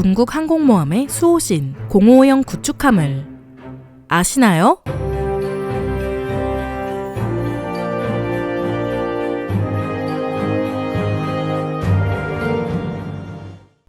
중국 항공모함의 수호신 공호형 구축함을 아시나요?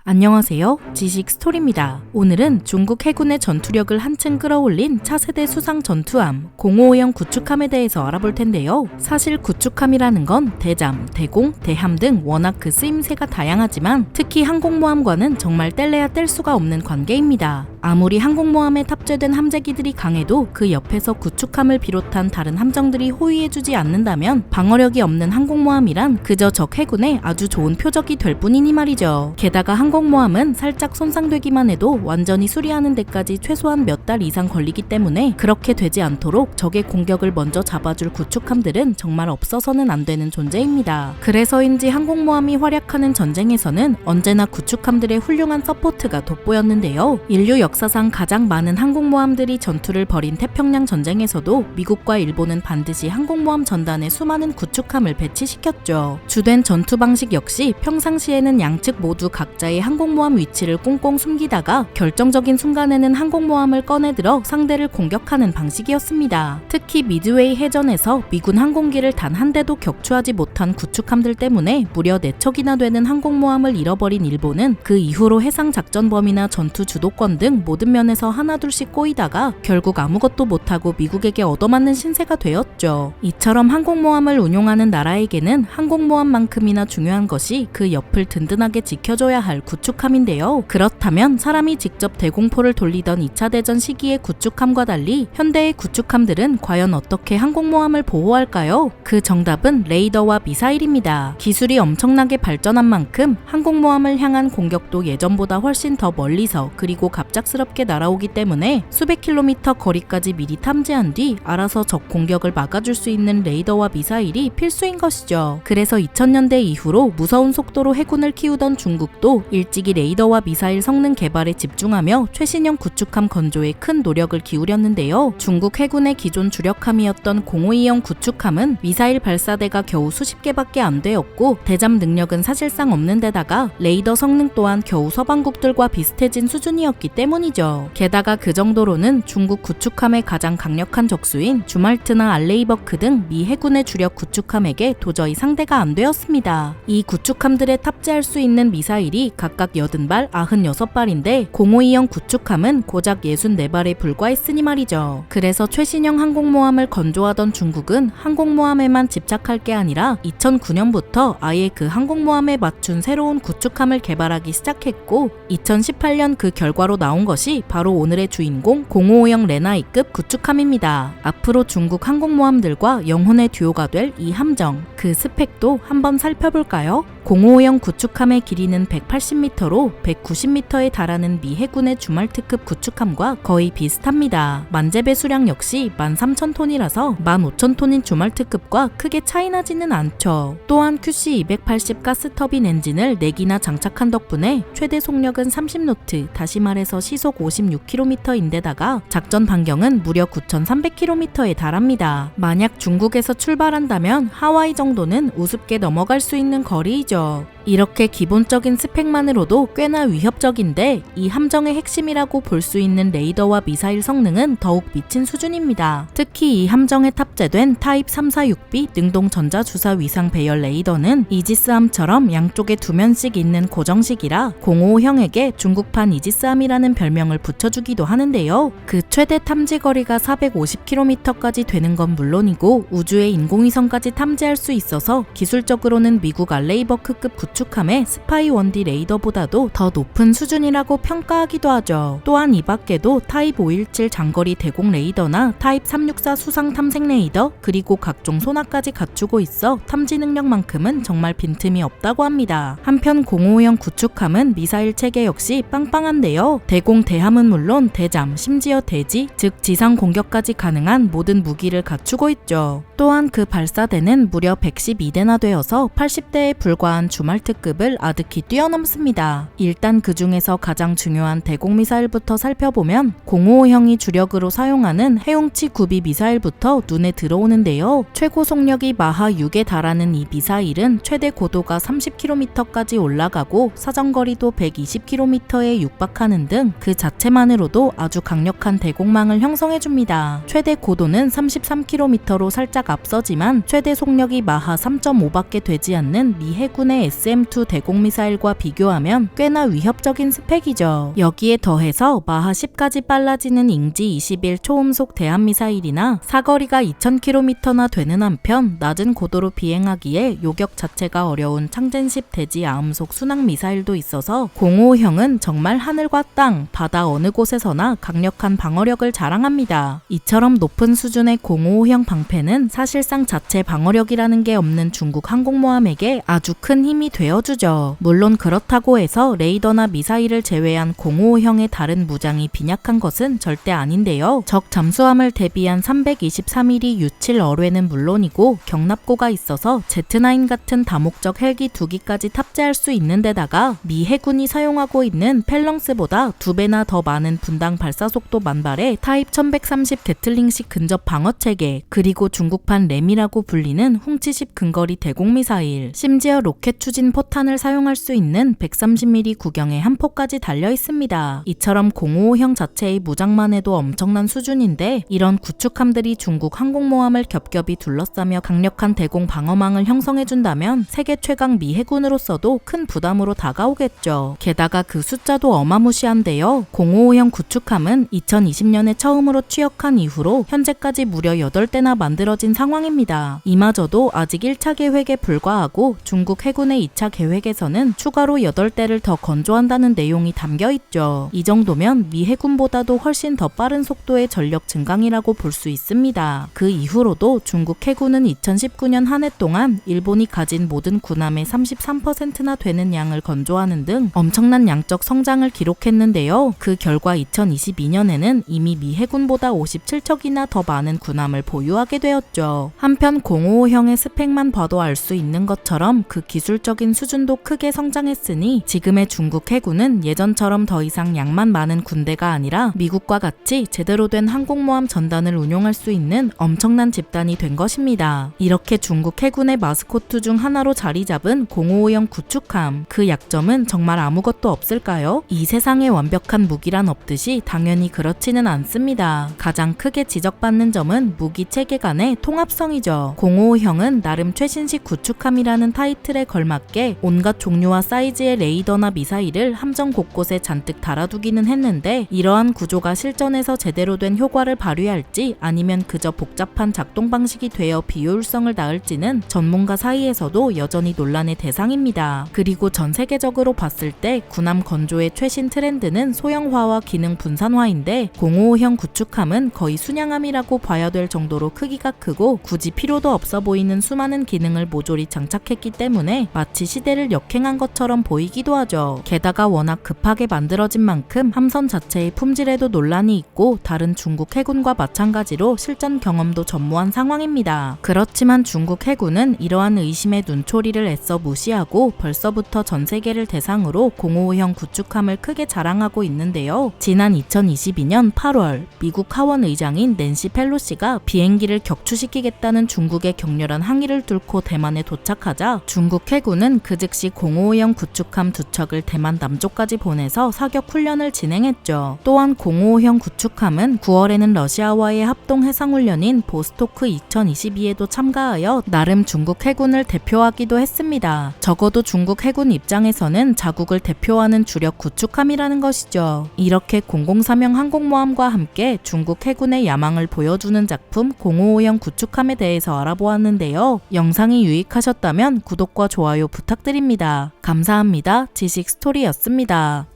안녕하세요. 지식 스토리입니다. 오늘은 중국 해군의 전투력을 한층 끌어올린 차세대 수상 전투함 공호형 구축함에 대해서 알아볼 텐데요. 사실 구축함이라는 건 대잠, 대공, 대함 등 워낙 그 쓰임새가 다양하지만 특히 항공모함과는 정말 뗄래야 뗄 수가 없는 관계입니다. 아무리 항공모함에 탑재된 함재기들이 강해도 그 옆에서 구축함을 비롯한 다른 함정들이 호위해주지 않는다면 방어력이 없는 항공모함이란 그저 적 해군의 아주 좋은 표적이 될 뿐이니 말이죠. 게다가 항공모함은 살짝 손상되기만 해도 완전히 수리하는 데까지 최소한 몇 달 이상 걸리기 때문에 그렇게 되지 않도록 적의 공격을 먼저 잡아줄 구축함들은 정말 없어서는 안 되는 존재입니다. 그래서인지 항공모함이 활약하는 전쟁에서는 언제나 구축함들의 훌륭한 서포트가 돋보였는데요. 인류 역사상 가장 많은 항공모함들이 전투를 벌인 태평양 전쟁에서도 미국과 일본은 반드시 항공모함 전단에 수많은 구축함을 배치시켰죠. 주된 전투 방식 역시 평상시에는 양측 모두 각자의 항공모함 위치를 꽁꽁 숨기다가 결정적인 순간에는 항공모함을 꺼내들어 상대를 공격하는 방식이었습니다. 특히 미드웨이 해전에서 미군 항공기를 단 한 대도 격추하지 못한 구축함들 때문에 무려 4척이나 되는 항공모함을 잃어버린 일본은 그 이후로 해상 작전 범위나 전투 주도권 등 모든 면에서 하나둘씩 꼬이다가 결국 아무것도 못하고 미국에게 얻어맞는 신세가 되었죠. 이처럼 항공모함을 운용하는 나라에게는 항공모함만큼이나 중요한 것이 그 옆을 든든하게 지켜줘야 할 구축함인데요. 그렇다면 사람이 직접 대공포를 돌리던 2차 대전 시기의 구축함과 달리 현대의 구축함들은 과연 어떻게 항공모함을 보호할까요? 그 정답은 레이더와 미사일입니다. 기술이 엄청나게 발전한 만큼 항공모함을 향한 공격도 예전보다 훨씬 더 멀리서 그리고 갑작스럽게 날아오기 때문에 수백 킬로미터 거리까지 미리 탐지한 뒤 알아서 적 공격을 막아줄 수 있는 레이더와 미사일이 필수인 것이죠. 그래서 2000년대 이후로 무서운 속도로 해군을 키우던 중국도 일찍이 레이더와 미사일 성능 개발에 집중하며 최신형 구축함 건조에 큰 노력을 기울였는데요. 중국 해군의 기존 주력함이었던 052형 구축함은 미사일 발사대가 겨우 수십 개밖에 안 되었고 대잠 능력은 사실상 없는 데다가 레이더 성능 또한 겨우 서방국들과 비슷해진 수준이었기 때문이죠. 게다가 그 정도로는 중국 구축함의 가장 강력한 적수인 주말트나 알레이버크 등 미 해군의 주력 구축함에게 도저히 상대가 안 되었습니다. 이 구축함들에 탑재할 수 있는 미사일이 각각 80발, 96발인데 052형 구축함은 고작 64발에 불과했으니 말이죠. 그래서 최신형 항공모함을 건조하던 중국은 항공모함에만 집착할 게 아니라 2009년부터 아예 그 항공모함에 맞춘 새로운 구축함을 개발하기 시작했고 2018년 그 결과로 나온 것이 바로 오늘의 주인공 055형 레나이급 구축함입니다. 앞으로 중국 항공모함들과 영혼의 듀오가 될 이 함정, 그 스펙도 한번 살펴볼까요? 055형 구축함의 길이는 180m로 190m에 달하는 미 해군의 주말트급 구축함과 거의 비슷합니다. 만재배 수량 역시 13,000톤이라서 15,000톤인 주말트급과 크게 차이나지는 않죠. 또한 QC280 가스터빈 엔진을 4기나 장착한 덕분에 최대 속력은 30노트, 다시 말해서 시속 56km인데다가 작전 반경은 무려 9,300km에 달합니다. 만약 중국에서 출발한다면 하와이 정도는 우습게 넘어갈 수 있는 거리이죠. 이렇게 기본적인 스펙만으로도 꽤나 위협적인데 이 함정의 핵심이라고 볼 수 있는 레이더와 미사일 성능은 더욱 미친 수준입니다. 특히 이 함정에 탑재된 타입 346B 능동 전자주사 위상 배열 레이더는 이지스함처럼 양쪽에 2면씩 있는 고정식이라 055형에게 중국판 이지스함이라는 별명을 붙여주기도 하는데요. 그 최대 탐지 거리가 450km까지 되는 건 물론이고 우주의 인공위성까지 탐지할 수 있어서 기술적으로는 미국 알레이버크급 구축함의 스파이 1D 레이더보다도 더 높은 수준이라고 평가하기도 하죠. 또한 이 밖에도 타입 517 장거리 대공 레이더나 타입 364 수상 탐색 레이더 그리고 각종 소나까지 갖추고 있어 탐지 능력만큼은 정말 빈틈이 없다고 합니다. 한편 055형 구축함은 미사일 체계 역시 빵빵한데요. 대공 대함은 물론 대잠, 심지어 대지, 즉 지상 공격까지 가능한 모든 무기를 갖추고 있죠. 또한 그 발사대는 무려 112대나 되어서 80대에 불과한 주말트 프로젝트급을 아득히 뛰어넘습니다. 일단 그 중에서 가장 중요한 대공미사일부터 살펴보면 055형이 주력으로 사용하는 해웅치 9B 미사일부터 눈에 들어오는데요. 최고 속력이 마하 6에 달하는 이 미사일은 최대 고도가 30km까지 올라가고 사정거리도 120km에 육박하는 등 그 자체만으로도 아주 강력한 대공망을 형성해줍니다. 최대 고도는 33km로 살짝 앞서지만 최대 속력이 마하 3.5밖에 되지 않는 미 해군의 SM-2 대공미사일과 비교하면 꽤나 위협적인 스펙이죠. 여기에 더해서 마하 10까지 빨라지는 잉지 21 초음속 대함미사일이나 사거리가 2000km나 되는 한편 낮은 고도로 비행하기에 요격 자체가 어려운 창젠10 대지 아음속 순항미사일도 있어서 055형은 정말 하늘과 땅, 바다 어느 곳에서나 강력한 방어력을 자랑합니다. 이처럼 높은 수준의 055형 방패는 사실상 자체 방어력이라는 게 없는 중국 항공모함에게 아주 큰 힘이 되어주죠. 물론 그렇다고 해서 레이더나 미사일을 제외한 055형의 다른 무장이 빈약한 것은 절대 아닌데요. 적 잠수함을 대비한 323mm U7 어뢰는 물론이고 경납고가 있어서 Z9 같은 다목적 헬기 2기까지 탑재할 수 있는 데다가 미 해군이 사용하고 있는 펠렁스보다 2배나 더 많은 분당 발사속도 만발의 타입 1130 게틀링식 근접 방어체계, 그리고 중국판 램이라고 불리는 훔치10 근거리 대공미사일, 심지어 로켓 추진 포탄을 사용할 수 있는 130mm 구경의 한 포까지 달려 있습니다. 이처럼 055형 자체의 무장만 해도 엄청난 수준인데 이런 구축함들이 중국 항공모함을 겹겹이 둘러싸며 강력한 대공 방어망을 형성해준다면 세계 최강 미 해군으로서도 큰 부담으로 다가오겠죠. 게다가 그 숫자도 어마무시한데요. 055형 구축함은 2020년에 처음으로 취역한 이후로 현재까지 무려 8대나 만들어진 상황입니다. 이마저도 아직 1차 계획에 불과하고 중국 해군의 2차 계획에서는 추가로 8대를 더 건조한다는 내용이 담겨있죠. 이 정도면 미 해군보다도 훨씬 더 빠른 속도의 전력 증강이라고 볼 수 있습니다. 그 이후로도 중국 해군은 2019년 한 해 동안 일본이 가진 모든 군함의 33%나 되는 양을 건조하는 등 엄청난 양적 성장을 기록했는데요. 그 결과 2022년에는 이미 미 해군보다 57척이나 더 많은 군함을 보유하게 되었죠. 한편 055형의 스펙만 봐도 알 수 있는 것처럼 그 기술적인 수준도 크게 성장했으니 지금의 중국 해군은 예전처럼 더 이상 양만 많은 군대가 아니라 미국과 같이 제대로 된 항공모함 전단을 운용할 수 있는 엄청난 집단이 된 것입니다. 이렇게 중국 해군의 마스코트 중 하나로 자리 잡은 055형 구축함, 그 약점은 정말 아무것도 없을까요? 이 세상에 완벽한 무기란 없듯이 당연히 그렇지는 않습니다. 가장 크게 지적받는 점은 무기 체계 간의 통합성이죠. 055형은 나름 최신식 구축함이라는 타이틀에 걸맞게 온갖 종류와 사이즈의 레이더나 미사일을 함정 곳곳에 잔뜩 달아두기는 했는데 이러한 구조가 실전에서 제대로 된 효과를 발휘할지 아니면 그저 복잡한 작동 방식이 되어 비효율성을 낳을지는 전문가 사이에서도 여전히 논란의 대상입니다. 그리고 전 세계적으로 봤을 때 군함 건조의 최신 트렌드는 소형화와 기능 분산화인데 055형 구축함은 거의 순양함이라고 봐야 될 정도로 크기가 크고 굳이 필요도 없어 보이는 수많은 기능을 모조리 장착했기 때문에 마치 시대를 역행한 것처럼 보이기도 하죠. 게다가 워낙 급하게 만들어진 만큼 함선 자체의 품질에도 논란이 있고 다른 중국 해군과 마찬가지로 실전 경험도 전무한 상황입니다. 그렇지만 중국 해군은 이러한 의심의 눈초리를 애써 무시하고 벌써부터 전 세계를 대상으로 055형 구축함을 크게 자랑하고 있는데요. 지난 2022년 8월 미국 하원 의장인 낸시 펠로시가 비행기를 격추시키겠다는 중국의 격렬한 항의를 뚫고 대만에 도착하자 중국 해군은 그 즉시 055형 구축함 2척을 대만 남쪽까지 보내서 사격 훈련을 진행했죠. 또한 055형 구축함은 9월에는 러시아와의 합동 해상훈련인 보스토크 2022에도 참가하여 나름 중국 해군을 대표하기도 했습니다. 적어도 중국 해군 입장에서는 자국을 대표하는 주력 구축함이라는 것이죠. 이렇게 003형 항공모함과 함께 중국 해군의 야망을 보여주는 작품 055형 구축함에 대해서 알아보았는데요. 영상이 유익하셨다면 구독과 좋아요 부탁드립니다. 감사합니다. 지식스토리였습니다.